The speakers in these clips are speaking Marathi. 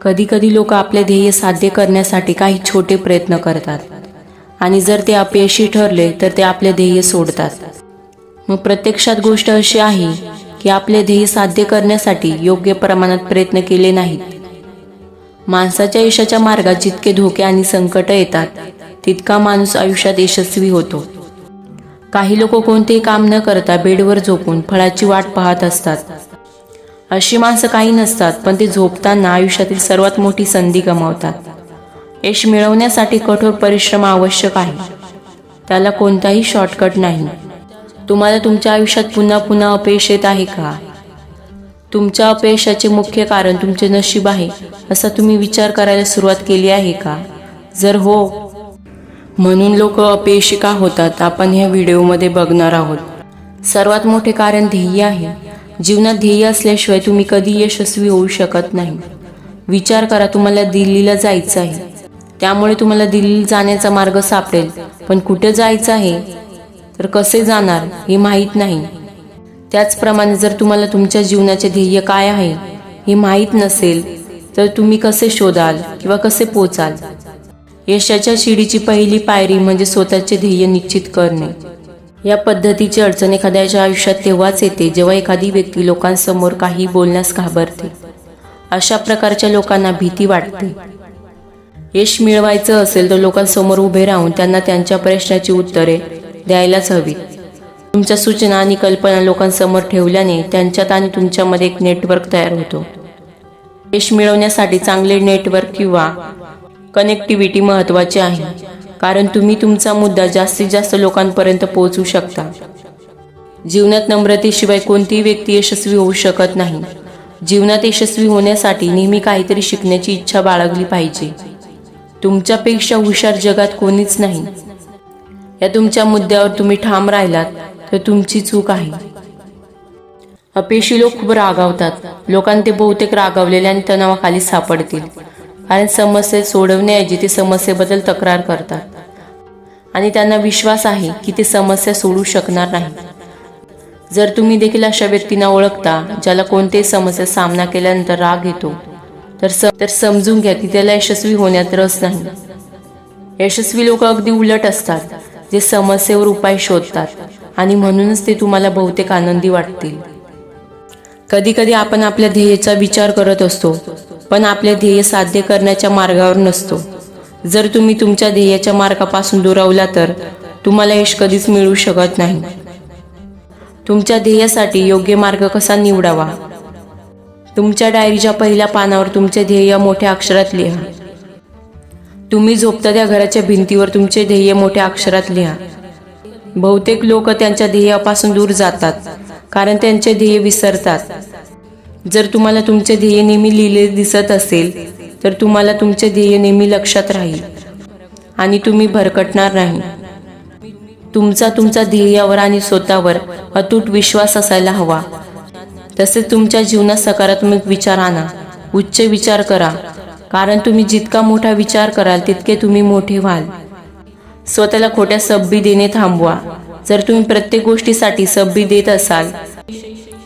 कधी लोक आपले ध्येय साध्य करण्यासाठी काही छोटे प्रयत्न करतात आणि जर ते अपयशी ठरले तर ते आपले ध्येय सोडतात. मग प्रत्यक्षात गोष्ट अशी आहे की आपले ध्येय साध्य करण्यासाठी योग्य प्रमाणात प्रयत्न केले नाहीत. माणसाच्या यशाच्या मार्गात जितके धोके आणि संकट येतात तितका माणूस आयुष्यात यशस्वी होतो. काही लोक कोणतेही काम न करता बेडवर झोपून फळाची वाट पाहत असतात. अशी माणसं काही नसतात, पण ते झोपताना आयुष्यातील सर्वात मोठी संधी गमावतात. यश मिळवण्यासाठी कठोर परिश्रम आवश्यक आहे. त्याला कोणताही शॉर्टकट नाही. तुम्हाला तुमच्या आयुष्यात पुन्हा अपयश येत आहे का? तुमच्या अपयशाचे मुख्य कारण तुमचे नशीब आहे असा तुम्ही विचार करायला सुरुवात केली आहे का? जर हो, म्हणून लोक अपयशी का होतात आपण ह्या व्हिडिओमध्ये बघणार आहोत. सर्वात मोठे कारण ध्येय आहे. जीवनात ध्येय असल्याशिवाय तुम्ही कधी यशस्वी होऊ शकत नाही. विचार करा, तुम्हाला दिल्लीला जायचं आहे, त्यामुळे तुम्हाला दिल्लीला जाण्याचा मार्ग सापडेल, पण कुठे जायचं आहे तर कसे जाणार हे माहीत नाही. त्याचप्रमाणे जर तुम्हाला तुमच्या जीवनाचे ध्येय काय आहे हे माहीत नसेल तर तुम्ही कसे शोधाल किंवा कसे पोचाल? यशाच्या शिडीची पहिली पायरी म्हणजे स्वतःचे ध्येय निश्चित करणे. या पद्धतीची अडचण एखाद्याच्या आयुष्यात तेव्हाच येते जेव्हा एखादी व्यक्ती लोकांसमोर काही बोलण्यास घाबरते. अशा प्रकारच्या लोकांना भीती वाटते. यश मिळवायचं असेल तर लोकांसमोर उभे राहून त्यांना त्यांच्या प्रश्नाची उत्तरे द्यायलाच हवी. तुमच्या सूचना आणि कल्पना लोकांसमोर ठेवल्याने त्यांच्यात आणि तुमच्यामध्ये एक नेटवर्क तयार होतो. यश मिळवण्यासाठी चांगले नेटवर्क किंवा कनेक्टिव्हिटी महत्त्वाची आहे, कारण तुम्ही तुमचा मुद्दा जास्तीत जास्त लोकांपर्यंत पोहोचवू शकता. जीवनात नम्रतेशिवाय कोणतीही व्यक्ती यशस्वी होऊ शकत नाही. जीवनात यशस्वी होण्यासाठी नेहमी काहीतरी शिकण्याची इच्छा बाळगली पाहिजे. तुमच्यापेक्षा हुशार जगात कोणीच नाही. या तुमच्या मुद्द्यावर तुम्ही ठाम राहिलात तर तुमची चूक आहे. अपयशी लोक खूप रागावतात. लोकांना ते बहुतेक रागावलेले आणि तणावाखाली सापडतील, कारण समस्या सोडवण्याऐवजी ते समस्येबद्दल तक्रार करतात आणि त्यांना विश्वास आहे की ते समस्या सोडवू शकणार नाही. जर तुम्ही देखील अशा व्यक्तींना ओळखता ज्याला कोणतेही समस्या सामना केल्यानंतर राग येतो तर समजून घ्या की त्याला यशस्वी होण्यात रस नाही. यशस्वी लोक अगदी उलट असतात, जे समस्येवर उपाय शोधतात आणि म्हणूनच ते तुम्हाला बहुतेक आनंदी वाटतील. कधी आपण आपल्या ध्येयाचा विचार करत असतो, पण आपले ध्येय साध्य करण्याच्या मार्गावर नसतो. जर तुम्ही तुमच्या ध्येयाच्या मार्गापासून दुरावला तर तुम्हाला यश कधीच मिळू शकत नाही. तुमच्या ध्येयासाठी योग्य मार्ग कसा निवडावा? तुमच्या डायरीच्या पहिल्या पानावर तुमचे ध्येय मोठ्या अक्षरात लिहा. तुम्ही झोपता त्या घराच्या भिंतीवर तुमचे ध्येय मोठ्या अक्षरात लिहा. बहुतेक लोक त्यांच्या ध्येयापासून दूर जातात कारण त्यांचे ध्येय विसरतात. जर तुम्हाला तुमचे ध्येय नेहमी लिहिले दिसत असेल तर तुम्हाला तुमचे ध्येय नेहमी लक्षात राहील आणि तुम्ही भरकटणार नाही. तुमचा ध्येयावर आणि स्वतःवर अतूट विश्वास असायला हवा. तसेच तुमच्या जीवनात सकारात्मक विचार आणा. उच्च विचार करा, कारण तुम्ही जितका मोठा विचार कराल तितके तुम्ही मोठे व्हाल. स्वतःला खोट्या सबबी देणे थांबवा. जर तुम्ही प्रत्येक गोष्टीसाठी सबबी देत असाल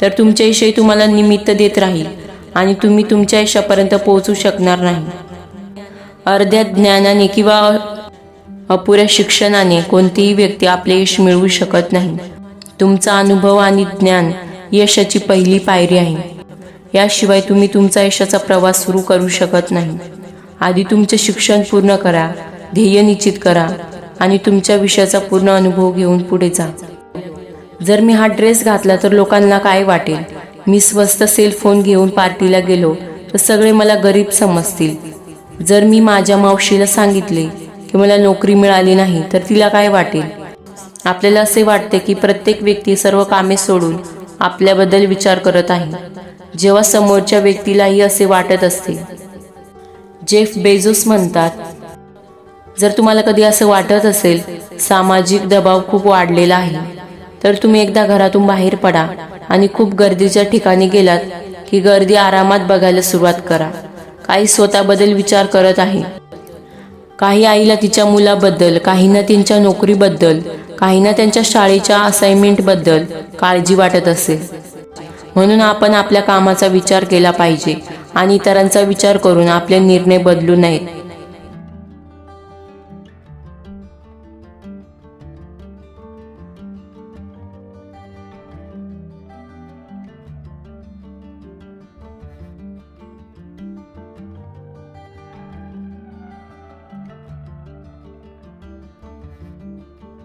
तर तुमचे यश तुम्हाला निमित्त देत राहील आणि तुम्ही तुमच्या यशापर्यंत पोहोचू शकणार नाही. अर्ध्या ज्ञानाने किंवा अपुऱ्या शिक्षणाने कोणतीही व्यक्ती आपले यश मिळवू शकत नाही. तुमचा अनुभव आणि ज्ञान यशाची पहिली पायरी आहे. याशिवाय तुम्ही तुमचा यशाचा प्रवास सुरू करू शकत नाही. आधी तुमचे शिक्षण पूर्ण करा, ध्येय निश्चित करा आणि तुमच्या विषयाचा पूर्ण अनुभव घेऊन पुढे जा. जर मी हा ड्रेस घातला तर लोकांना काय वाटेल? मी स्वस्त सेल फोन घेऊन पार्टीला गेलो तर सगळे मला गरीब समजतील. जर मी माझ्या मावशीला सांगितले की मला नोकरी मिळाली नाही तर तिला काय वाटेल? आपल्याला असे वाटते की प्रत्येक व्यक्ती सर्व कामे सोडून आपल्याबद्दल विचार करत आहे, जेव्हा समोरच्या व्यक्तीलाही असे वाटत असते. जेफ बेझोस म्हणतात, जर तुम्हाला कधी असं वाटत असेल सामाजिक दबाव खूप वाढलेला आहे तर तुम्ही एकदा घरातून बाहेर पडा आणि खूप गर्दीच्या ठिकाणी गेलात की गर्दी आरामात बघायला सुरुवात करा. काही स्वतःबद्दल विचार करत आहे. काही आईला तिच्या मुलाबद्दल, काहींना त्यांच्या नोकरीबद्दल, काहींना त्यांच्या शाळेच्या असाइनमेंटबद्दल काळजी वाटत असेल. म्हणून आपण आपल्या कामाचा विचार केला पाहिजे आणि इतरांचा विचार करून आपले निर्णय बदलू नयेत.